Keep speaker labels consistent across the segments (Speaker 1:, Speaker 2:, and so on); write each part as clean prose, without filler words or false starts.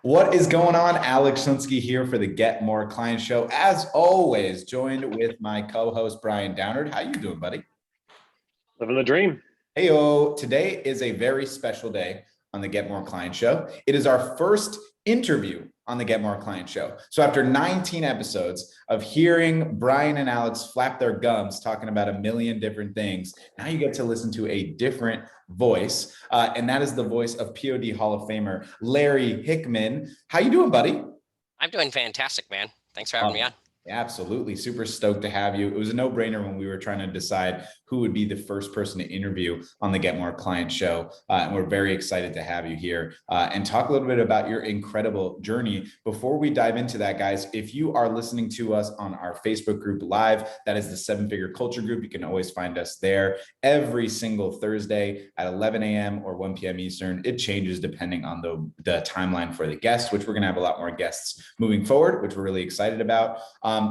Speaker 1: What is going on? Alex Shunsky here for the Get More Client Show. As always, joined with my co-host, Brian Downard. How you doing, buddy?
Speaker 2: Living the dream.
Speaker 1: Heyo, today is a very special day on the Get More Client Show. It is our first interview on the Get More Client Show. So after 19 episodes of hearing Brian and Alex flap their gums talking about a million different things, now you get to listen to a different voice, and that is the voice of POD Hall of Famer Larry Hickman. How you doing, buddy?
Speaker 3: I'm doing fantastic, man. Thanks for having me on.
Speaker 1: Absolutely. Super stoked to have you. It was a no-brainer when we were trying to decide who would be the first person to interview on the Get More Client Show. And we're very excited to have you here and talk a little bit about your incredible journey. Before we dive into that, guys, if you are listening to us on our Facebook group live, that is the Seven Figure Culture Group. You can always find us there every single Thursday at 11 a.m. or 1 p.m. Eastern. It changes depending on the timeline for the guests, which we're going to have a lot more guests moving forward, which we're really excited about.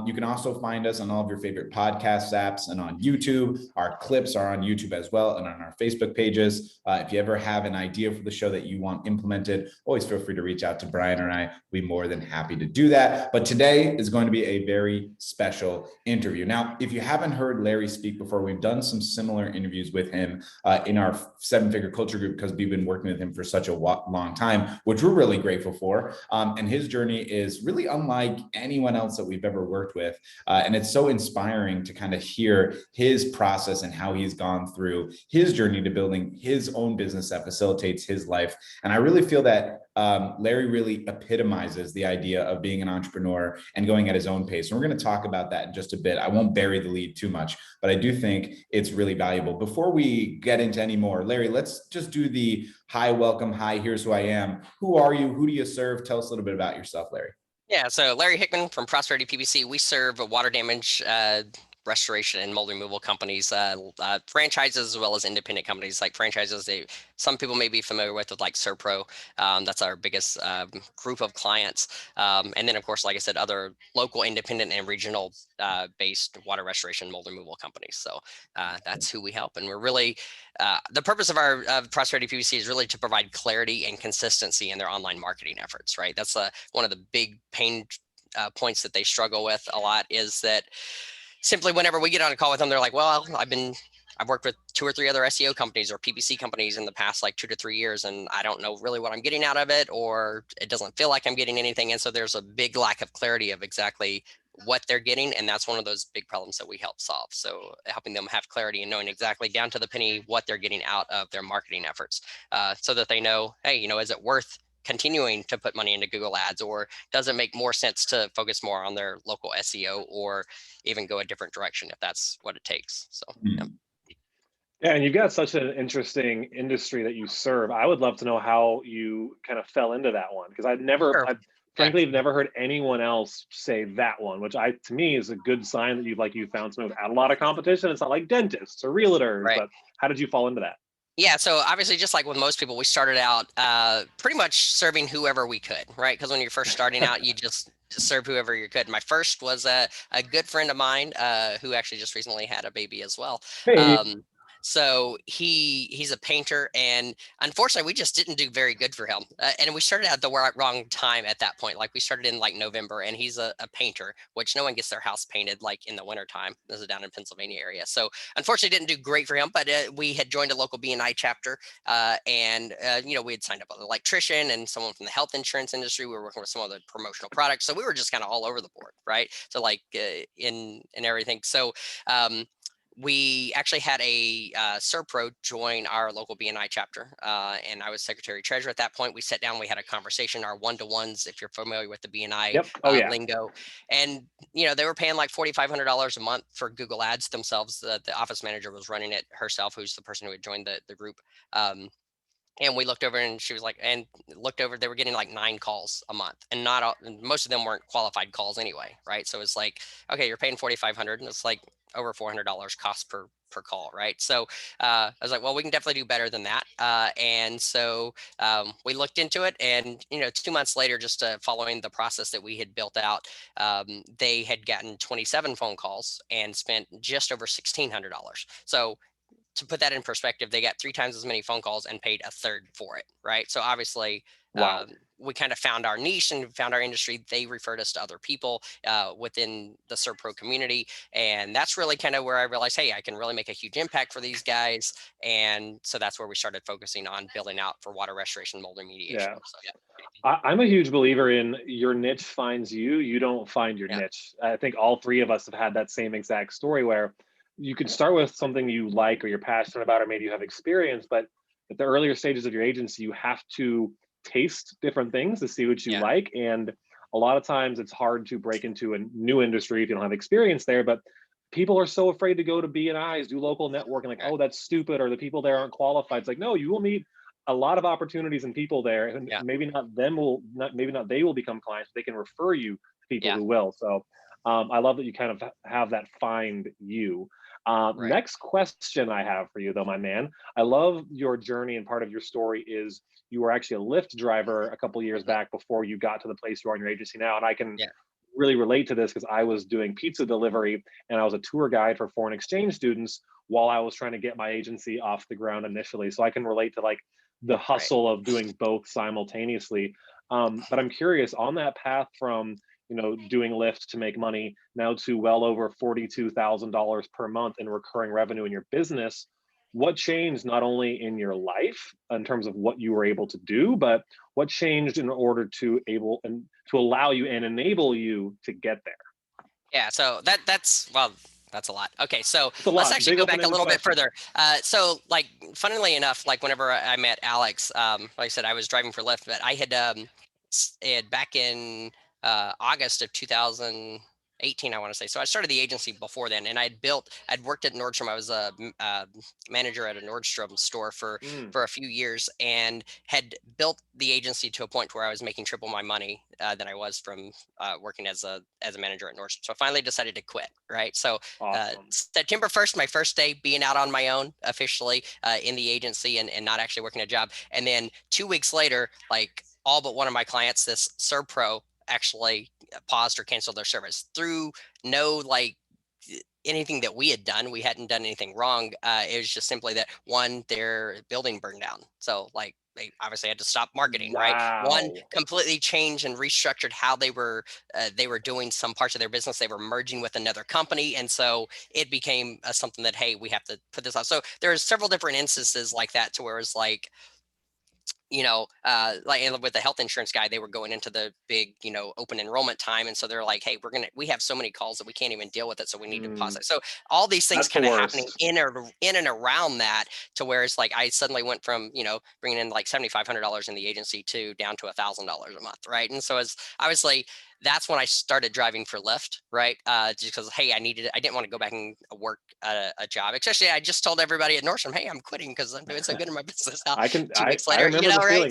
Speaker 1: You can also find us on all of your favorite podcast apps and on YouTube. Our clips are on YouTube as well and on our Facebook pages. If you ever have an idea for the show that you want implemented, always feel free to reach out to Brian or I. We'd be more than happy to do that. But today is going to be a very special interview. Now, if you haven't heard Larry speak before, we've done some similar interviews with him in our Seven Figure Culture Group because we've been working with him for such a long time, which we're really grateful for. And his journey is really unlike anyone else that we've ever worked with. And it's so inspiring to kind of hear his process and how he's gone through his journey to building his own business that facilitates his life. And I really feel that Larry really epitomizes the idea of being an entrepreneur and going at his own pace. And we're going to talk about that in just a bit. I won't bury the lead too much, but I do think it's really valuable. Before we get into any more, Larry, let's just do the hi, welcome, hi, here's who I am. Who are you? Who do you serve? Tell us a little bit about yourself, Larry.
Speaker 3: Yeah, so Larry Hickman from Prosperity PPC. We serve water damage restoration and mold removal companies, franchises as well as independent companies. Like franchises, some people may be familiar with like Serpro. That's our biggest group of clients. And then, of course, like I said, other local, independent, and regional based water restoration mold removal companies. So that's who we help. And we're really, the purpose of our Prosperity PPC is really to provide clarity and consistency in their online marketing efforts, right? That's one of the big pain points that they struggle with a lot, is that simply whenever we get on a call with them, they're like, well, I've worked with 2 or 3 other SEO companies or PPC companies in the past like 2 to 3 years, and I don't know really what I'm getting out of it, or it doesn't feel like I'm getting anything. And so there's a big lack of clarity of exactly what they're getting. And that's one of those big problems that we help solve. So helping them have clarity and knowing exactly down to the penny what they're getting out of their marketing efforts, so that they know, hey, is it worth continuing to put money into Google ads, or does it make more sense to focus more on their local SEO, or even go a different direction if that's what it takes? So
Speaker 2: Yeah, and you've got such an interesting industry that you serve. I would love to know how you kind of fell into that one, because
Speaker 3: Sure.
Speaker 2: frankly have never heard anyone else say that one, which to me is a good sign that you found someone without a lot of competition. It's not like dentists or realtors,
Speaker 3: Right.
Speaker 2: but how did you fall into that?
Speaker 3: Yeah, so obviously, just like with most people, we started out pretty much serving whoever we could, right? Because when you're first starting out, you just serve whoever you could. My first was a good friend of mine who actually just recently had a baby as well.
Speaker 2: Hey.
Speaker 3: So he's a painter, and unfortunately, we just didn't do very good for him. And we started at the wrong time at that point. Like we started in like November, and he's a painter, which no one gets their house painted like in the wintertime. This is down in Pennsylvania area. So unfortunately, didn't do great for him. But we had joined a local BNI chapter, and we had signed up an electrician and someone from the health insurance industry. We were working with some other promotional products, so we were just kind of all over the board, right? So like in everything. So we actually had a Serpro join our local BNI chapter, and I was secretary treasurer at that point. We sat down, we had a conversation, our one-to-ones, if you're familiar with the BNI
Speaker 2: Yep. Oh, yeah.
Speaker 3: lingo. And, they were paying like $4,500 a month for Google ads themselves. The office manager was running it herself, who's the person who had joined the group. And we looked over, and she was like, they were getting like 9 calls a month, and not all, most of them weren't qualified calls anyway, right? So it's like, okay, you're paying $4,500, and it's like over $400 cost per call, right? So I was like, well, we can definitely do better than that. And so we looked into it, and 2 months later, just following the process that we had built out, they had gotten 27 phone calls and spent just over $1,600. So to put that in perspective, they got 3 times as many phone calls and paid a third for it, right? So obviously,
Speaker 2: Wow.
Speaker 3: we kind of found our niche and found our industry, they referred us to other people within the ServPro community. And that's really kind of where I realized, hey, I can really make a huge impact for these guys. And so that's where we started focusing on building out for water restoration, mold remediation.
Speaker 2: Yeah.
Speaker 3: So yeah.
Speaker 2: I'm a huge believer in your niche finds you, you don't find your
Speaker 3: Yeah.
Speaker 2: niche. I think all three of us have had that same exact story where you can start with something you like or you're passionate about, or maybe you have experience, but at the earlier stages of your agency, you have to taste different things to see what you
Speaker 3: Yeah.
Speaker 2: like. And a lot of times it's hard to break into a new industry if you don't have experience there, but people are so afraid to go to BNIs, do local networking, like,
Speaker 3: Right.
Speaker 2: oh, that's stupid, or the people there aren't qualified. It's like, no, you will meet a lot of opportunities and people there, and
Speaker 3: Yeah.
Speaker 2: maybe not them will not maybe not they will become clients, but they can refer you to people
Speaker 3: Yeah.
Speaker 2: who will. So I love that you kind of have that find you.
Speaker 3: Right.
Speaker 2: Next question I have for you, though, my man. I love your journey, and part of your story is you were actually a Lyft driver a couple years
Speaker 3: Mhm.
Speaker 2: back before you got to the place you are in your agency now. And I can
Speaker 3: Yeah.
Speaker 2: really relate to this because I was doing pizza delivery and I was a tour guide for foreign exchange students while I was trying to get my agency off the ground initially. So I can relate to like the
Speaker 3: Right.
Speaker 2: hustle of doing both simultaneously. But I'm curious on that path from doing Lyft to make money now to well over $42,000 per month in recurring revenue in your business. What changed not only in your life in terms of what you were able to do, but what changed in order to able and to allow you and enable you to get there?
Speaker 3: Yeah, so that's well, that's a lot. Okay, so
Speaker 2: It's a
Speaker 3: let's
Speaker 2: lot. It's a
Speaker 3: actually
Speaker 2: big
Speaker 3: go back a
Speaker 2: open-ended
Speaker 3: little bit
Speaker 2: question.
Speaker 3: further. So like, funnily enough, like whenever I met Alex, like I said, I was driving for Lyft, but I had back in August of 2018, I want to say. So I started the agency before then, and I'd worked at Nordstrom. I was a manager at a Nordstrom store
Speaker 2: Mm,
Speaker 3: for a few years, and had built the agency to a point where I was making triple my money than I was from working as a manager at Nordstrom. So I finally decided to quit. Right. So
Speaker 2: awesome.
Speaker 3: September 1st, my first day being out on my own officially in the agency and not actually working a job. And then 2 weeks later, like all but one of my clients, this ServPro, actually paused or canceled their service through no like anything that we had done. We hadn't done anything wrong. It was just simply that one, their building burned down. So like they obviously had to stop marketing, right? One,
Speaker 2: Wow.
Speaker 3: completely changed and restructured how they were doing some parts of their business. They were merging with another company, and so it became something that, hey, we have to put this out. So there's several different instances like that to where it's like, like with the health insurance guy, they were going into the big, open enrollment time. And so they're like, hey, we have so many calls that we can't even deal with it. So we need to pause
Speaker 2: Mm,
Speaker 3: it. So all these things
Speaker 2: that's the
Speaker 3: kind of happening
Speaker 2: worst.
Speaker 3: in and around that, to where it's like, I suddenly went from, bringing in like $7,500 in the agency to down to $1,000 a month. Right. And so it's obviously, that's when I started driving for Lyft, right? Just because, hey, I didn't want to go back and work a job. Especially, I just told everybody at Nordstrom, hey, I'm quitting because I'm doing so good in my business now.
Speaker 2: I can
Speaker 3: 2 weeks
Speaker 2: I
Speaker 3: later,
Speaker 2: remember the
Speaker 3: right?
Speaker 2: feeling,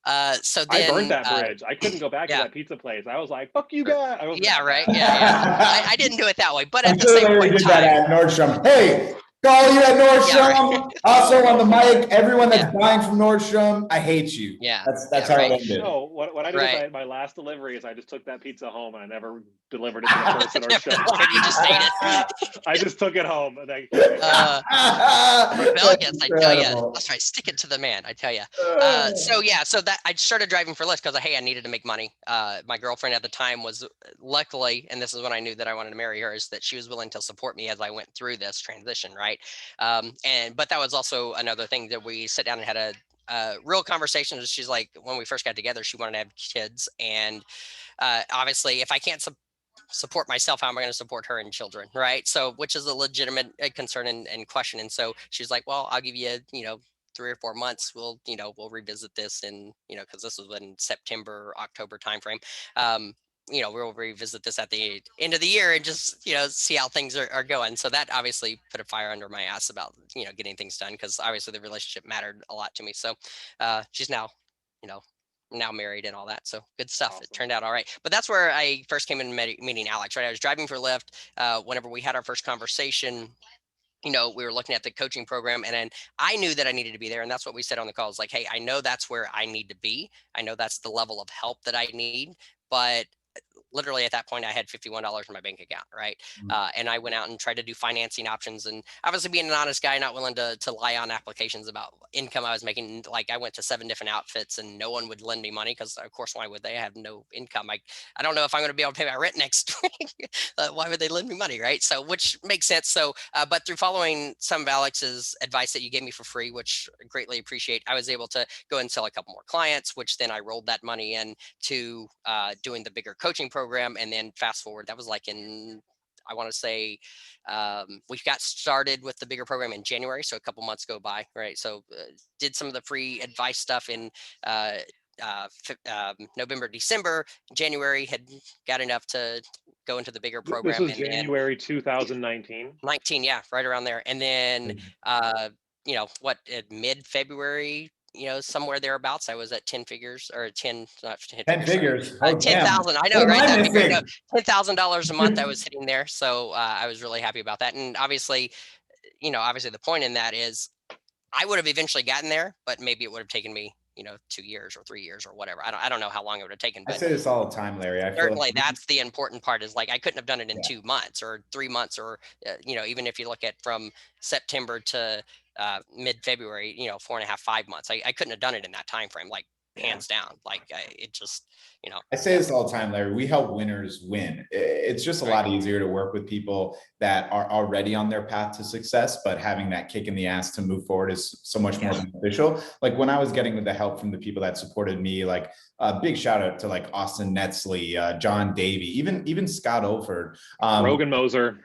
Speaker 2: yeah.
Speaker 3: So
Speaker 2: I burned
Speaker 3: then,
Speaker 2: that bridge. I couldn't go back to
Speaker 3: yeah,
Speaker 2: that pizza place. I was like, fuck you
Speaker 3: sure.
Speaker 2: guys. I was
Speaker 3: Yeah,
Speaker 2: that
Speaker 3: right.
Speaker 2: bad.
Speaker 3: Yeah, yeah. I didn't do it that way, but
Speaker 1: I'm
Speaker 3: at the
Speaker 1: sure
Speaker 3: same
Speaker 1: Larry
Speaker 3: point in
Speaker 1: did that
Speaker 3: time,
Speaker 1: at Nordstrom. Hey, call you at
Speaker 3: yeah, right.
Speaker 1: Nordstrom. Also on the mic, everyone
Speaker 3: Yeah,
Speaker 1: that's buying from Nordstrom, I hate you.
Speaker 3: yeah,
Speaker 1: That's
Speaker 3: yeah,
Speaker 1: how it
Speaker 3: right,
Speaker 1: ended.
Speaker 2: No, what I did is
Speaker 3: right.
Speaker 2: my last delivery is I just took that pizza home and I never delivered it to the person or
Speaker 3: Never
Speaker 2: shipped
Speaker 3: delivered, you just ate it.
Speaker 2: I just took it home and I kept it.
Speaker 1: That's
Speaker 3: Rebellious, I tell you.
Speaker 1: incredible.
Speaker 3: That's right. Stick it to the man, I tell you. So yeah, so that I started driving for Lyft because, hey, I needed to make money. My girlfriend at the time was luckily, and this is when I knew that I wanted to marry her, is that she was willing to support me as I went through this transition, right? But that was also another thing that we sat down and had a real conversation. She's like, when we first got together, she wanted to have kids, and obviously, if I can't support myself, how am I going to support her and children, right? So, which is a legitimate concern and question. And so she's like, well, I'll give you, 3 or 4 months. We'll revisit this, and because this was in September, October timeframe. We'll revisit this at the end of the year and just see how things are going. So that obviously put a fire under my ass about getting things done, because obviously the relationship mattered a lot to me. So she's now you know now married and all that. So good stuff. It
Speaker 2: Awesome.
Speaker 3: turned out all right. But that's where I first came in meeting Alex, right? I was driving for Lyft. Whenever we had our first conversation, we were looking at the coaching program, and then I knew that I needed to be there. And that's what we said on the call, is like, hey, I know that's where I need to be. I know that's the level of help that I need, but literally at that point I had $51 in my bank account, right? And I went out and tried to do financing options, and obviously being an honest guy, not willing to lie on applications about income I was making. Like, I went to 7 different outfits and no one would lend me money because of course, why would they? I have no income. I don't know if I'm going to be able to pay my rent next week. Why would they lend me money, right? So, which makes sense. So, but through following some of Alex's advice that you gave me for free, which I greatly appreciate, I was able to go and sell a couple more clients, which then I rolled that money in to doing the bigger coaching program. And then fast forward, that was like in, I want to say, we got started with the bigger program in January, so a couple months go by, right? So did some of the free advice stuff in November, December. January had got enough to go into the bigger
Speaker 2: This
Speaker 3: program,
Speaker 2: was
Speaker 3: and then
Speaker 2: January 2019.
Speaker 3: 19, yeah, right around there. And then what, at mid-February, somewhere thereabouts, I was at 10 figures, or 10, not 10
Speaker 1: 10
Speaker 3: figures, sorry,
Speaker 1: figures. Oh, damn.
Speaker 3: 10,000. I
Speaker 1: What
Speaker 3: know,
Speaker 1: am
Speaker 3: right?
Speaker 1: I
Speaker 3: That'd be great. No,
Speaker 1: missing?
Speaker 3: $10,000 a month I was hitting there. So I was really happy about that. And obviously, obviously the point in that is I would have eventually gotten there, but maybe it would have taken me, 2 years or 3 years or whatever. I don't know how long it would have taken,
Speaker 1: I
Speaker 3: but
Speaker 1: say this all the time, Larry. I feel
Speaker 3: certainly
Speaker 1: like,
Speaker 3: that's the important part, is like, I couldn't have done it in
Speaker 1: yeah,
Speaker 3: 2 months or 3 months, or even if you look at from September to mid-February, 4.5, 5 months, I couldn't have done it in that time frame, like,
Speaker 1: yeah.
Speaker 3: hands down. Like, it just,
Speaker 1: I say this all the time, Larry. We help winners win. It's just a
Speaker 3: right.
Speaker 1: lot easier to work with people that are already on their path to success, but having that kick in the ass to move forward is so much more beneficial. Like, when I was getting the help from the people that supported me, like a big shout out to like Austin Netzley, John Davey, even Scott Olford,
Speaker 2: Rogan Moser.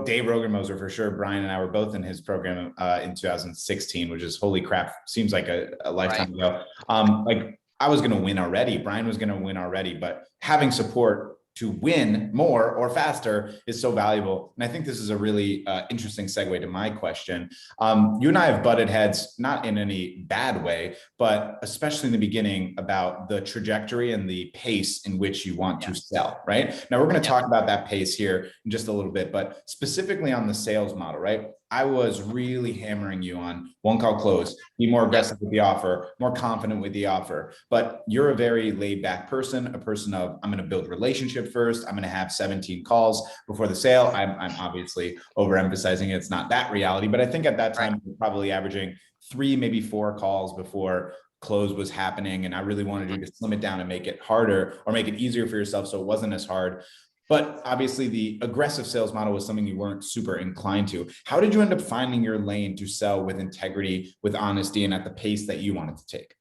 Speaker 1: Dave Rogan Moser for sure. Brian and I were both in his program in 2016, which is, holy crap, seems like a lifetime ago. Like, I was going to win already. Brian was going to win already, but having support to win more or faster is so valuable. And I think this is a really interesting segue to my question. You and I have butted heads, not in any bad way, but especially in the beginning, about the trajectory and the pace in which you want to sell, right? Now, we're going to talk about that pace here in just a little bit, but specifically on the sales model, right? I was really hammering you on one call close, be more aggressive with the offer, more confident with the offer. But you're a very laid back person, a person of, I'm going to build relationship first. I'm going to have 17 calls before the sale. I'm obviously overemphasizing it. It's not that reality, but I think at that time, you're probably averaging 3, maybe 4 calls before close was happening. And I really wanted you to slim it down and make it harder, or make it easier for yourself so it wasn't as hard. But obviously the aggressive sales model was something you weren't super inclined to. How did you end up finding your lane to sell with integrity, with honesty, and at the pace that you wanted to take?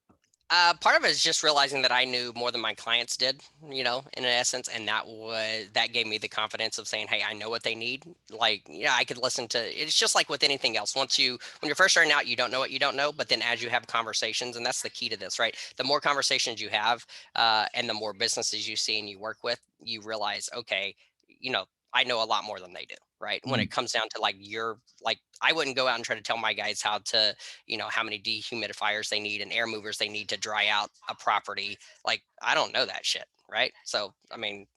Speaker 3: Part of it is just realizing that I knew more than my clients did, in essence, and that gave me the confidence of saying, "Hey, I know what they need." Like, I could listen to. It's just like with anything else. When you're first starting out, you don't know what you don't know, but then as you have conversations, and that's the key to this, right? The more conversations you have, and the more businesses you see and you work with, you realize, okay, I know a lot more than they do, right? When it comes down to I wouldn't go out and try to tell my guys how to, how many dehumidifiers they need and air movers they need to dry out a property. Like, I don't know that shit, right? So, I mean,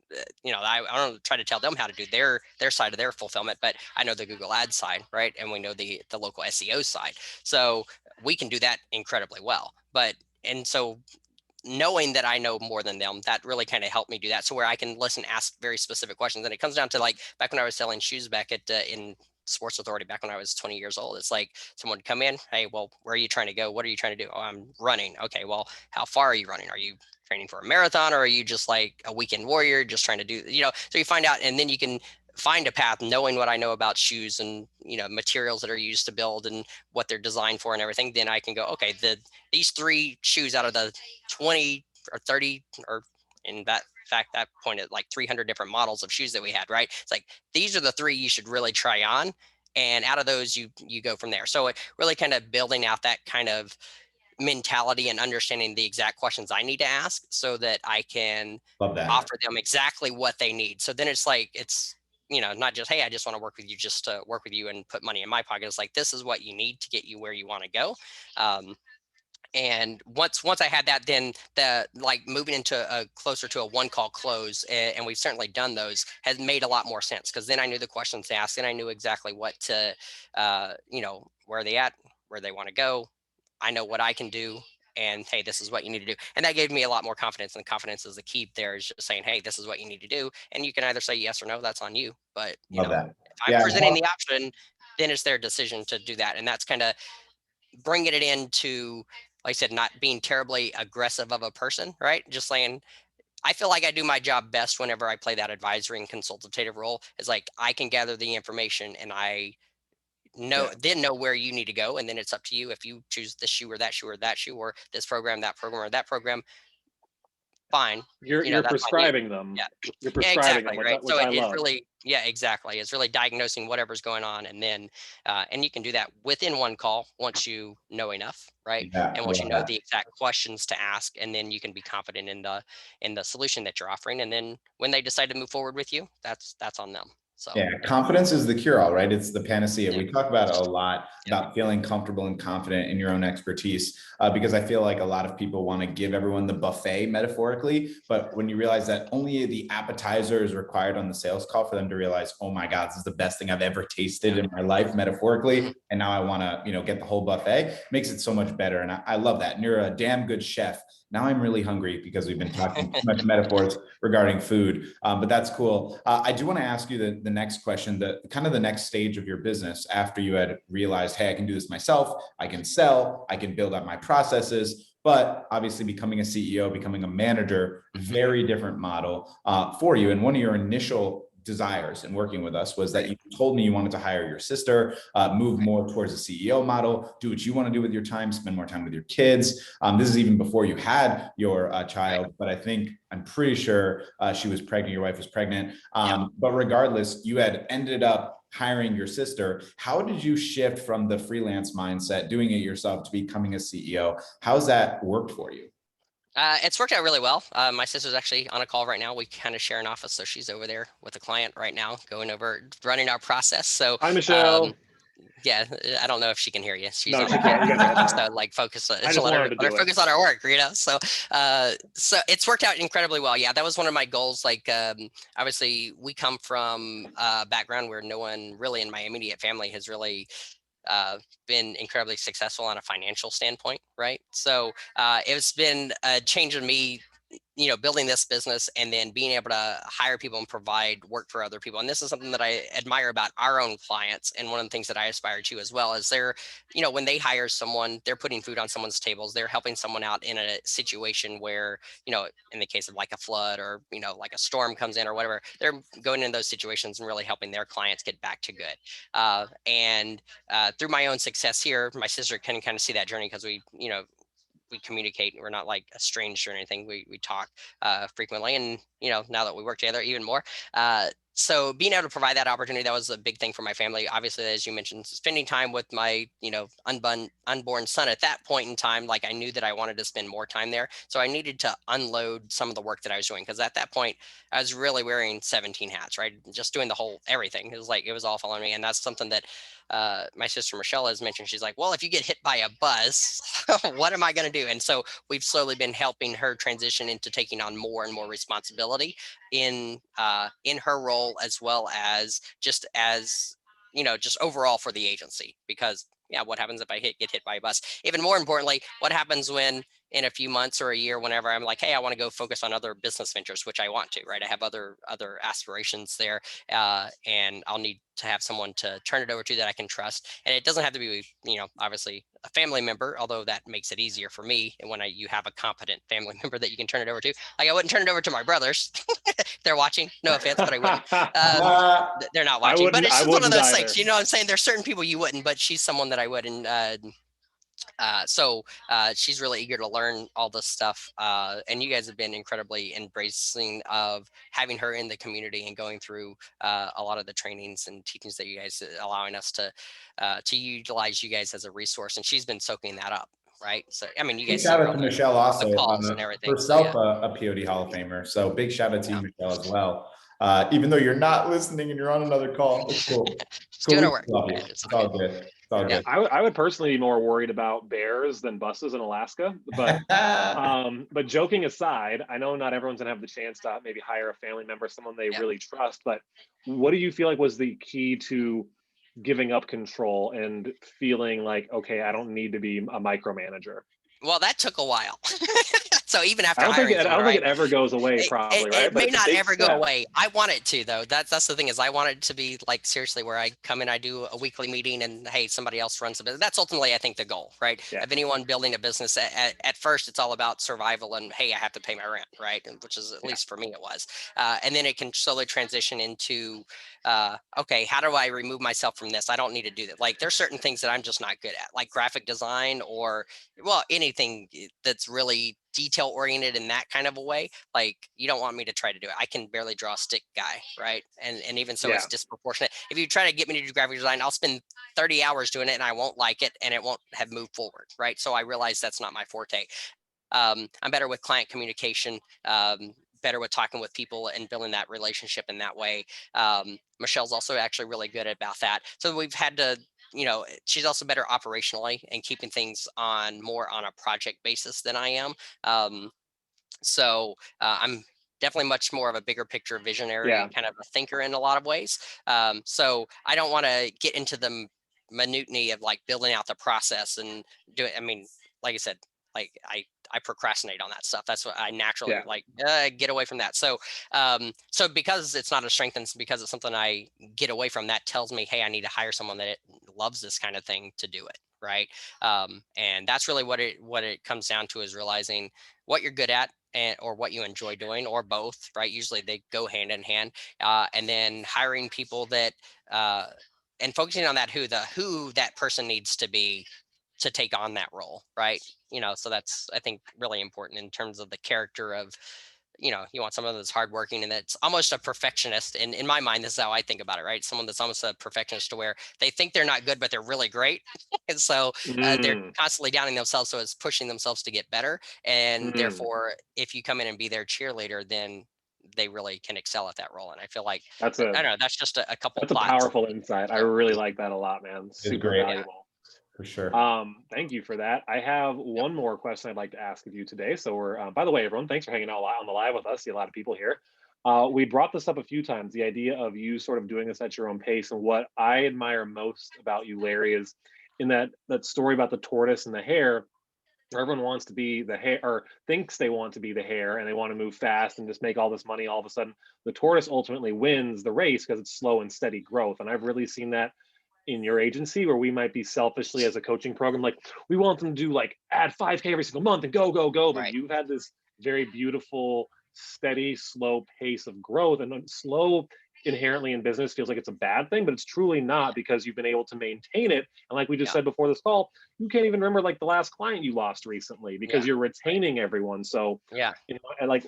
Speaker 3: I don't try to tell them how to do their side of their fulfillment, but I know the Google Ads side, right? And we know the local SEO side. So we can do that incredibly well. And so knowing that I know more than them, that really kind of helped me do that. So where I can listen, ask very specific questions. And it comes down to, like, back when I was selling shoes back in Sports Authority, back when I was 20 years old, it's like someone would come in, "Hey, well, where are you trying to go? What are you trying to do?" "Oh, I'm running." "Okay, well, how far are you running? Are you training for a marathon, or are you just like a weekend warrior just trying to do, so you find out, and then you can find a path knowing what I know about shoes and, materials that are used to build and what they're designed for and everything. Then I can go, okay, these 3 shoes out of the 20 or 30, or in that fact, that point at like 300 different models of shoes that we had, right? It's like, these are the 3 you should really try on. And out of those, you go from there. So it really kind of building out that kind of mentality and understanding the exact questions I need to ask so that I can
Speaker 1: Love that.
Speaker 3: offer them exactly what they need. So then it's like, it's, not just, "Hey, I just want to work with you just to work with you and put money in my pocket." It's like, this is what you need to get you where you want to go. And once I had that, then moving into a closer to a one call close, and we've certainly done those, has made a lot more sense, because then I knew the questions to ask, and I knew exactly what to, where are they at, where they want to go. I know what I can do, and hey, this is what you need to do. And that gave me a lot more confidence, and confidence is the key there, is just saying, hey, this is what you need to do. And you can either say yes or no, that's on you. But
Speaker 1: Love that.
Speaker 3: if I'm
Speaker 1: Yeah.
Speaker 3: presenting the option, then it's their decision to do that. And that's kind of bringing it into, like I said, not being terribly aggressive of a person, right? Just saying, I feel like I do my job best whenever I play that advisory and consultative role. Is like, I can gather the information and I know where you need to go. And then it's up to you if you choose this shoe or that shoe or that shoe, or this program, that program, or that program. Fine.
Speaker 2: You're
Speaker 3: That's on you.
Speaker 2: prescribing them.
Speaker 3: Yeah.
Speaker 2: You're
Speaker 3: Yeah,
Speaker 2: prescribing them,
Speaker 3: exactly. Right.
Speaker 2: which
Speaker 3: So
Speaker 2: I
Speaker 3: it
Speaker 2: love.
Speaker 3: really, yeah, exactly. It's really diagnosing whatever's going on. And then, and you can do that within one call once you know enough. Right.
Speaker 1: Yeah,
Speaker 3: And
Speaker 1: I
Speaker 3: once you
Speaker 1: love
Speaker 3: know
Speaker 1: that.
Speaker 3: the exact questions to ask, and then you can be confident in the solution that you're offering. And then when they decide to move forward with you, that's on them. So
Speaker 1: Yeah, confidence is the cure-all, right? It's the panacea.
Speaker 3: yeah,
Speaker 1: We talk about it a lot,
Speaker 3: yeah,
Speaker 1: about feeling comfortable and confident in your own expertise, because I feel like a lot of people want to give everyone the buffet metaphorically, but when you realize that only the appetizer is required on the sales call for them to realize, oh my God, this is the best thing I've ever tasted in my life, metaphorically, and now I want to, get the whole buffet, makes it so much better. And I love that. And you're a damn good chef. Now I'm really hungry because we've been talking too much metaphors regarding food, but that's cool. I do want to ask you the next question, the kind of the next stage of your business after you had realized, hey, I can do this myself, I can sell, I can build out my processes, but obviously becoming a CEO, becoming a manager, very different model for you. And one of your initial desires in working with us was that you told me you wanted to hire your sister, move more towards a CEO model, do what you want to do with your time, spend more time with your kids. This is even before you had your child, but I'm pretty sure she was pregnant, your wife was pregnant. But regardless, you had ended up hiring your sister. How did you shift from the freelance mindset, doing it yourself, to becoming a CEO? How's that worked for you?
Speaker 3: It's worked out really well. My sister's actually on a call right now. We kind of share an office, so she's over there with a client right now, going over running our process. So,
Speaker 2: Hi,
Speaker 3: um,
Speaker 2: Michelle.
Speaker 3: yeah, I don't know if she can hear you. She's
Speaker 2: No,
Speaker 3: on
Speaker 2: she
Speaker 3: her
Speaker 2: can't.
Speaker 3: phone.
Speaker 2: You're good.
Speaker 3: So like focus.
Speaker 2: I just wanted to
Speaker 3: Let her
Speaker 2: do it.
Speaker 3: focus on her work. So, so it's worked out incredibly well. Yeah, that was one of my goals. Like, obviously, we come from a background where no one really in my immediate family has really been incredibly successful on a financial standpoint, right? So it's been a change in me, building this business and then being able to hire people and provide work for other people. And this is something that I admire about our own clients. And one of the things that I aspire to as well is when they hire someone, they're putting food on someone's tables, they're helping someone out in a situation where, in the case of like a flood or, like a storm comes in or whatever, they're going in those situations and really helping their clients get back to good. And through my own success here, my sister can kind of see that journey because we communicate. We're not like estranged or anything. We talk frequently, and now that we work together even more. So being able to provide that opportunity, that was a big thing for my family. Obviously, as you mentioned, spending time with my unborn son at that point in time, like I knew that I wanted to spend more time there. So I needed to unload some of the work that I was doing, because at that point I was really wearing 17 hats, right? Just doing the whole everything. It was all following me, and that's something that my sister Michelle has mentioned. She's like, well, if you get hit by a bus, what am I going to do? And so we've slowly been helping her transition into taking on more and more responsibility in her role, as well as just overall for the agency. Because what happens if I get hit by a bus? Even more importantly, what happens when in a few months or a year, whenever I'm like, hey, I want to go focus on other business ventures, which I want to, right? I have other aspirations there, and I'll need to have someone to turn it over to that I can trust. And it doesn't have to be, obviously a family member, although that makes it easier for me. And when you have a competent family member that you can turn it over to, like I wouldn't turn it over to my brothers. They're watching, no offense, but I wouldn't. They're not watching, but it's
Speaker 2: I
Speaker 3: just one of
Speaker 2: wouldn't
Speaker 3: those
Speaker 2: either.
Speaker 3: things, what I'm saying? There's certain people you wouldn't, but she's someone that I would. And so she's really eager to learn all this stuff. And you guys have been incredibly embracing of having her in the community and going through a lot of the trainings and teachings that you guys allowing us to utilize you guys as a resource. And she's been soaking that up. Right. So, I mean, you
Speaker 1: Big
Speaker 3: guys see
Speaker 1: shout
Speaker 3: her
Speaker 1: out
Speaker 3: on
Speaker 1: to
Speaker 3: the
Speaker 1: Michelle also,
Speaker 3: calls and everything. So,
Speaker 1: herself
Speaker 3: yeah.
Speaker 1: a POD Hall of Famer. So big shout out to you,
Speaker 3: Yeah.
Speaker 1: Michelle, as well. Even though you're not listening and you're on another call, it's cool.
Speaker 3: She's
Speaker 1: Cool.
Speaker 3: doing
Speaker 1: We
Speaker 3: her work.
Speaker 1: love you.
Speaker 3: Yeah,
Speaker 1: It's all good. It's all
Speaker 3: Yeah.
Speaker 1: good.
Speaker 2: I would personally be more worried about bears than buses in Alaska, but joking aside, I know not everyone's gonna have the chance to maybe hire a family member, someone they really trust, but what do you feel like was the key to giving up control and feeling like, okay, I don't need to be a micromanager?
Speaker 3: Well, that took a while. So even
Speaker 2: I
Speaker 3: after
Speaker 2: don't think
Speaker 3: hiring
Speaker 2: it, I
Speaker 3: someone,
Speaker 2: don't think
Speaker 3: right?
Speaker 2: it ever goes away,
Speaker 3: It,
Speaker 2: probably,
Speaker 3: it,
Speaker 2: right?
Speaker 3: it
Speaker 2: But
Speaker 3: may
Speaker 2: it's a
Speaker 3: not
Speaker 2: big
Speaker 3: ever go
Speaker 2: step.
Speaker 3: away. I want it to, though. That's the thing, is I want it to be like, seriously, where I come in, I do a weekly meeting, and hey, somebody else runs the business. That's ultimately, I think, the goal, right?
Speaker 2: Yeah.
Speaker 3: Of anyone building a business, at first, it's all about survival and hey, I have to pay my rent, right? Which is, at
Speaker 2: Yeah.
Speaker 3: least for me, it was. And then it can slowly transition into, okay, how do I remove myself from this? I don't need to do that. Like, there's certain things that I'm just not good at, like graphic design, or well, anything that's really detail oriented in that kind of a way. Like, you don't want me to try to do it. I can barely draw a stick guy, right? And even so,
Speaker 2: Yeah.
Speaker 3: it's disproportionate. If you try to get me to do graphic design, I'll spend 30 hours doing it and I won't like it and it won't have moved forward, right? So I realize that's not my forte. I'm better with client communication, better with talking with people and building that relationship in that way. Michelle's also actually really good about that. So we've had to, she's also better operationally and keeping things on more on a project basis than I am. I'm definitely much more of a bigger picture
Speaker 2: Yeah.
Speaker 3: visionary kind of a thinker in a lot of ways. So I don't want to get into the minutiae of like building out the process and do it. I mean, like I said, like I procrastinate on that stuff. That's what I naturally
Speaker 2: Yeah.
Speaker 3: like, get away from that. So because it's not a strength and because it's something I get away from, that tells me, hey, I need to hire someone that loves this kind of thing to do it. Right. And that's really what it comes down to, is realizing what you're good at, or what you enjoy doing, or both, right? Usually they go hand in hand. And then hiring people that, and focusing on that, who that person needs to be to take on that role, right? So that's, I think, really important in terms of the character of, you want someone that's hardworking and that's almost a perfectionist. And in my mind, this is how I think about it, right? Someone that's almost a perfectionist, to where they think they're not good, but they're really great. And so they're
Speaker 2: Mm.
Speaker 3: constantly downing themselves. So it's pushing themselves to get better. And
Speaker 2: Mm.
Speaker 3: therefore, if you come in and be their cheerleader, then they really can excel at that role. And I feel like,
Speaker 2: That's
Speaker 3: I
Speaker 2: a
Speaker 3: don't know, that's just a couple
Speaker 2: that's a
Speaker 3: thoughts.
Speaker 2: powerful insight. I
Speaker 3: So,
Speaker 2: really like that a lot, man.
Speaker 1: It's
Speaker 2: Super
Speaker 1: great,
Speaker 3: yeah.
Speaker 2: valuable.
Speaker 1: for sure.
Speaker 2: Thank you for that. I have
Speaker 3: Yep.
Speaker 2: one more question I'd like to ask of you today. So we're, by the way, everyone, thanks for hanging out on the live with us. See a lot of people here. We brought this up a few times, the idea of you sort of doing this at your own pace. And what I admire most about you, Larry, is in that story about the tortoise and the hare, where everyone wants to be the hare, or thinks they want to be the hare, and they want to move fast and just make all this money. All of a sudden, the tortoise ultimately wins the race because it's slow and steady growth. And I've really seen that in your agency, where we might be selfishly, as a coaching program, like, we want them to do like add 5K every single month and go, go, go. But
Speaker 3: Right.
Speaker 2: you've had this very beautiful, steady, slow pace of growth. And slow inherently in business feels like it's a bad thing, but it's truly not, because you've been able to maintain it. And like we just
Speaker 3: Yeah.
Speaker 2: said before this call, you can't even remember like the last client you lost recently, because
Speaker 3: Yeah.
Speaker 2: you're
Speaker 3: Right.
Speaker 2: retaining everyone. So,
Speaker 3: Yeah.
Speaker 2: and like,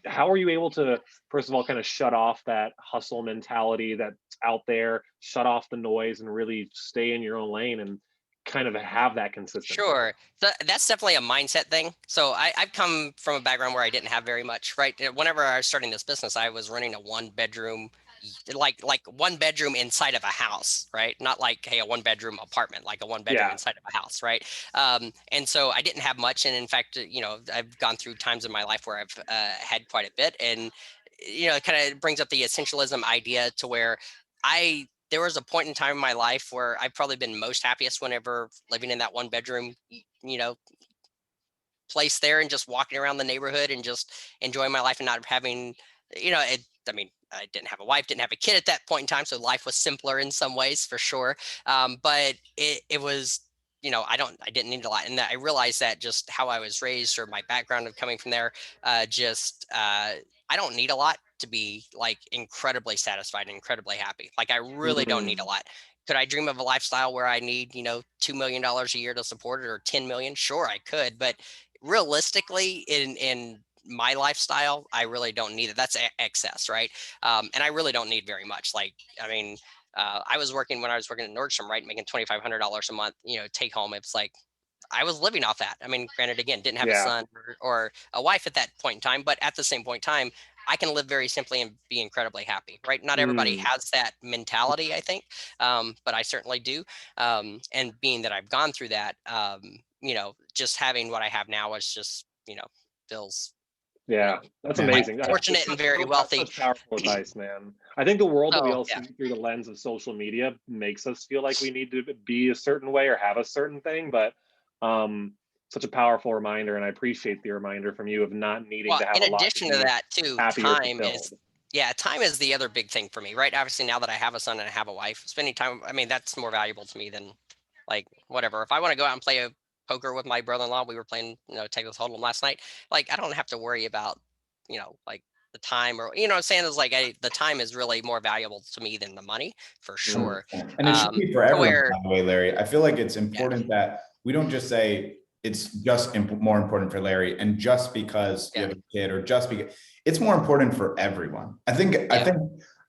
Speaker 2: how are you able to, first of all, kind of shut off that hustle mentality that's out there, shut off the noise, and really stay in your own lane and kind of have that consistency?
Speaker 3: Sure. That's definitely a mindset thing. So I've come from a background where I didn't have very much, right? Whenever I was starting this business, I was running a one bedroom, like one bedroom inside of a house, right? Not like, hey, a one bedroom apartment, like a one bedroom
Speaker 2: Yeah.
Speaker 3: inside of a house, right? And so I didn't have much. And in fact, I've gone through times in my life where I've had quite a bit. And, it kind of brings up the essentialism idea, to where there was a point in time in my life where I've probably been most happiest whenever living in that one bedroom, place there, and just walking around the neighborhood and just enjoying my life and not having, I mean, I didn't have a wife, didn't have a kid at that point in time. So life was simpler in some ways, for sure. But it was, I didn't need a lot. And I realized that just how I was raised, or my background of coming from there, I don't need a lot to be like incredibly satisfied and incredibly happy. Like, I really don't need a
Speaker 2: Mm.
Speaker 3: lot. Could I dream of a lifestyle where I need, $2 million a year to support it, or 10 million? Sure, I could. But realistically, in my lifestyle, I really don't need it. That's excess, right? And I really don't need very much. Like, I mean, when I was working at Nordstrom, right, making $2,500 a month, take home. It's like, I was living off that. I mean, granted, again, didn't have a
Speaker 2: Yeah.
Speaker 3: son or a wife at that point in time, but at the same point in time, I can live very simply and be incredibly happy, right? Not everybody
Speaker 2: Mm.
Speaker 3: has that mentality, I think, but I certainly do. And being that I've gone through that, just having what I have now is just, feels, you know,
Speaker 2: Yeah, that's
Speaker 1: Man,
Speaker 3: quite
Speaker 2: amazing.
Speaker 3: fortunate and very
Speaker 2: That's
Speaker 3: wealthy.
Speaker 2: such powerful advice, man. I think the world that we
Speaker 3: So
Speaker 2: all
Speaker 3: yeah,
Speaker 2: see through the lens of social media makes us feel like we need to be a certain way or have a certain thing, but um, such a powerful reminder, and I appreciate the reminder from you of not needing
Speaker 3: Well,
Speaker 2: to have
Speaker 3: in
Speaker 2: a lot to
Speaker 3: addition to
Speaker 2: be
Speaker 3: that too,
Speaker 2: happy or
Speaker 3: time
Speaker 2: fulfilled.
Speaker 3: is, yeah, time is the other big thing for me, right? Obviously, now that I have a son and I have a wife, spending time, I mean, that's more valuable to me than like whatever. If I want to go out and play a poker with my brother-in-law, we were playing, Texas Hold'em last night. Like, I don't have to worry about, like the time or, what I'm saying is like, the time is really more valuable to me than the money for sure.
Speaker 1: 100%. And it should be for
Speaker 3: To
Speaker 1: everyone,
Speaker 3: where,
Speaker 1: by the way, Larry. I feel like it's
Speaker 3: yeah,
Speaker 1: important that we don't just say it's just more important for Larry, and just because you
Speaker 3: yeah,
Speaker 1: have a kid, or just because it's more important for everyone. I think
Speaker 3: yeah,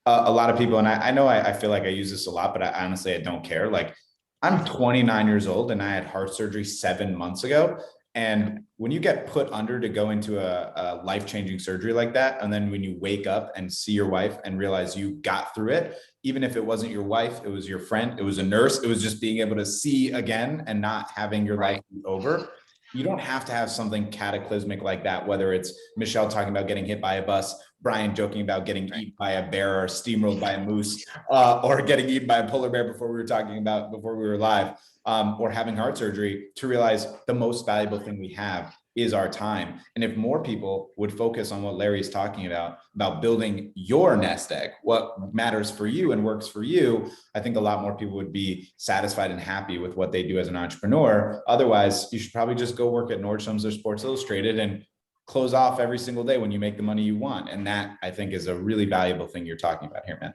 Speaker 1: a lot of people, and I know I feel like I use this a lot, but I honestly, I don't care. Like, I'm 29 years old and I had heart surgery 7 months ago. And when you get put under to go into a life-changing surgery like that, and then when you wake up and see your wife and realize you got through it, even if it wasn't your wife, it was your friend, it was a nurse, it was just being able to see again and not having your life
Speaker 3: right,
Speaker 1: be over. You don't have to have something cataclysmic like that, whether it's Michelle talking about getting hit by a bus, Brian joking about getting
Speaker 3: right,
Speaker 1: eaten by a bear or steamrolled by a moose, or getting eaten by a polar bear before we were talking about, before we were live, or having heart surgery, to realize the most valuable thing we have is our time. And if more people would focus on what Larry's talking about building your nest egg, what matters for you and works for you, I think a lot more people would be satisfied and happy with what they do as an entrepreneur. Otherwise, you should probably just go work at Nordstrom's or Sports Illustrated and close off every single day when you make the money you want. And that, I think, is a really valuable thing you're talking about here, man.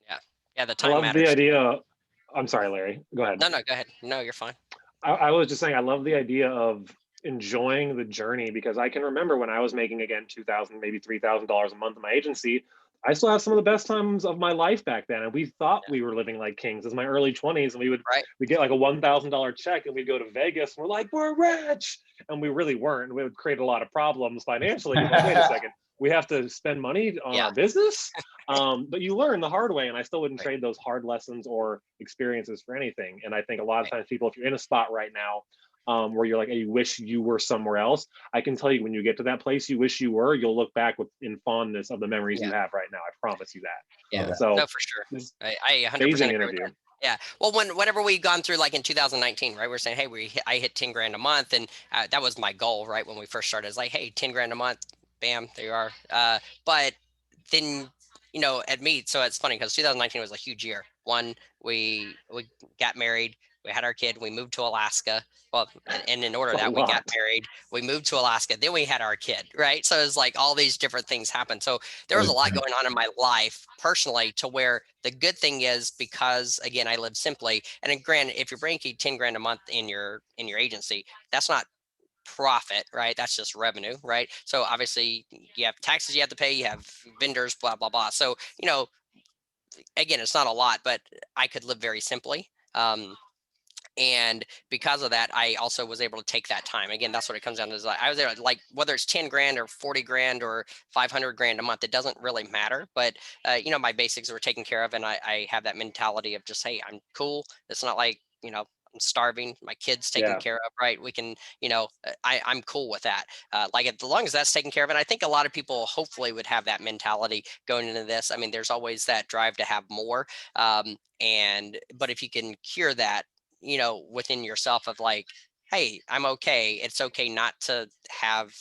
Speaker 3: yeah, yeah. The
Speaker 2: I
Speaker 3: time
Speaker 2: love the
Speaker 3: matters.
Speaker 2: idea. I'm sorry, Larry. Go ahead.
Speaker 3: No, no, go ahead. No, you're fine.
Speaker 2: I was just saying, I love the idea of enjoying the journey, because I can remember when I was making, again, 2,000, maybe $3,000 a month in my agency. I still have some of the best times of my life back then, and we thought
Speaker 3: Yeah,
Speaker 2: we were living like kings. As my early 20s, and
Speaker 3: right,
Speaker 2: we get like a $1,000 check, and we'd go to Vegas, and we're like, we're rich, and we really weren't. We would create a lot of problems financially, because like, wait a second, we have to spend money on
Speaker 3: yeah,
Speaker 2: our business. But you learn the hard way, and I still wouldn't
Speaker 3: right,
Speaker 2: trade those hard lessons or experiences for anything. And I think a lot of
Speaker 3: right,
Speaker 2: times people, if you're in a spot right now, where you're like, hey, you wish you were somewhere else, I can tell you, when you get to that place you wish you were, you'll look back with in fondness of the memories you
Speaker 3: yeah,
Speaker 2: have right now. I promise you that.
Speaker 3: yeah.
Speaker 1: Okay.
Speaker 3: No,
Speaker 2: So
Speaker 3: for sure.
Speaker 2: this
Speaker 3: I 100%
Speaker 2: amazing
Speaker 3: agree with
Speaker 2: interview.
Speaker 3: that. Yeah. Well, whenever we gone through like in 2019, right, we're saying, hey, I hit 10 grand a month, and that was my goal, right, when we first started. It's like, hey, 10 grand a month, bam, there you are. But then, at me, so it's funny because 2019 was a huge year. One, we got married, we had our kid, we moved to Alaska. Well, and in order
Speaker 2: It's a
Speaker 3: that we got
Speaker 2: lot.
Speaker 3: married, we moved to Alaska, then we had our kid, right? So it's like all these different things happened. So there was a lot going on in my life personally, to where the good thing is, because again, I live simply. And then granted, if you're bringing 10 grand a month in your agency, that's not profit, right? That's just revenue, right? So obviously you have taxes you have to pay, you have vendors, blah, blah, blah. So, again, it's not a lot, but I could live very simply. And because of that, I also was able to take that time. Again, that's what it comes down to, is I was there, like, whether it's 10 grand or 40 grand or 500 grand a month, it doesn't really matter. But, my basics were taken care of. And I have that mentality of just, hey, I'm cool. It's not like, I'm starving, my kids taken
Speaker 2: Yeah,
Speaker 3: care of, right? We can, I'm cool with that. Like, as long as that's taken care of. And I think a lot of people hopefully would have that mentality going into this. I mean, there's always that drive to have more. But if you can cure that, within yourself, of like, hey, I'm okay. It's okay not to have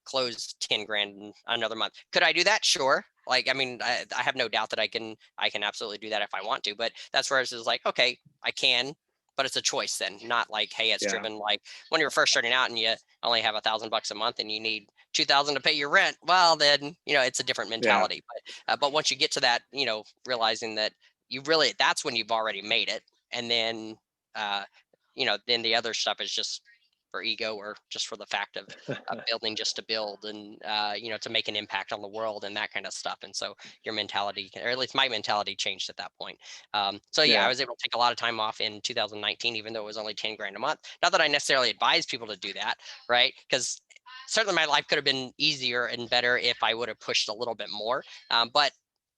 Speaker 3: close 10 grand in another month. Could I do that? Sure. Like, I mean, I have no doubt that I can absolutely do that if I want to, but that's where it's just like, okay, I can, but it's a choice then, not like, hey, it's
Speaker 2: yeah,
Speaker 3: driven like when you're first starting out and you only have $1,000 a month and you need 2,000 to pay your rent. Well, then, it's a different
Speaker 2: yeah,
Speaker 3: mentality. But once you get to that, realizing that that's when you've already made it. And then, uh, then the other stuff is just for ego, or just for the fact of building just to build, and to make an impact on the world and that kind of stuff. And so your mentality, or at least my mentality, changed at that point. So yeah, I
Speaker 2: yeah,
Speaker 3: was able to take a lot of time off in 2019, even though it was only 10 grand a month. Not that I necessarily advise people to do that, right? Because certainly my life could have been easier and better if I would have pushed a little bit more. But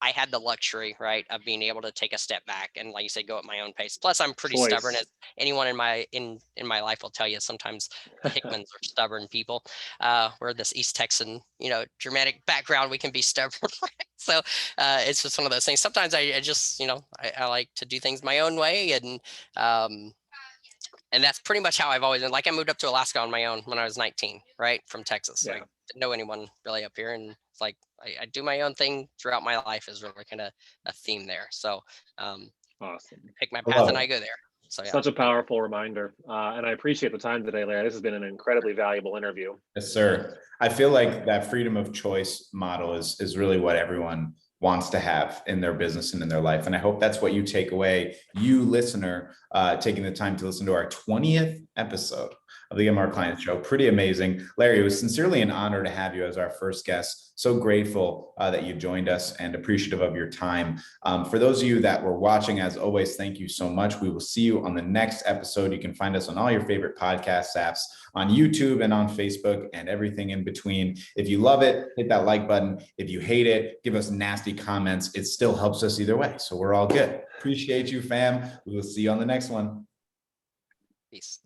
Speaker 3: I had the luxury, right, of being able to take a step back and, like you said, go at my own pace. Plus, I'm pretty stubborn, as
Speaker 2: choice.
Speaker 3: anyone in my life will tell you. Sometimes the Hickmans are stubborn people. We're this East Texan, dramatic background. We can be stubborn. So it's just one of those things. Sometimes I just, I like to do things my own way, and um, And that's pretty much how I've always been. Like I moved up to Alaska on my own when I was 19, right? From Texas.
Speaker 2: Yeah.
Speaker 3: I didn't know anyone really up here. And it's like, I do my own thing throughout my life is really kind of a theme there. So
Speaker 2: Awesome.
Speaker 3: pick my
Speaker 1: I
Speaker 3: path
Speaker 1: love
Speaker 3: and
Speaker 1: it.
Speaker 3: I go there. So yeah.
Speaker 2: Such a powerful reminder. And I appreciate the time today, Larry. This has been an incredibly valuable interview.
Speaker 1: Yes, sir. I feel like that freedom of choice model is really what everyone wants to have in their business and in their life. And I hope that's what you take away, you listener, taking the time to listen to our 20th episode of the Get More Clients Show. Pretty amazing. Larry, it was sincerely an honor to have you as our first guest. So grateful that you joined us and appreciative of your time. For those of you that were watching, as always, thank you so much. We will see you on the next episode. You can find us on all your favorite podcast apps, on YouTube and on Facebook and everything in between. If you love it, hit that like button. If you hate it, give us nasty comments. It still helps us either way. So we're all good. Appreciate you, fam. We will see you on the next one.
Speaker 3: Peace.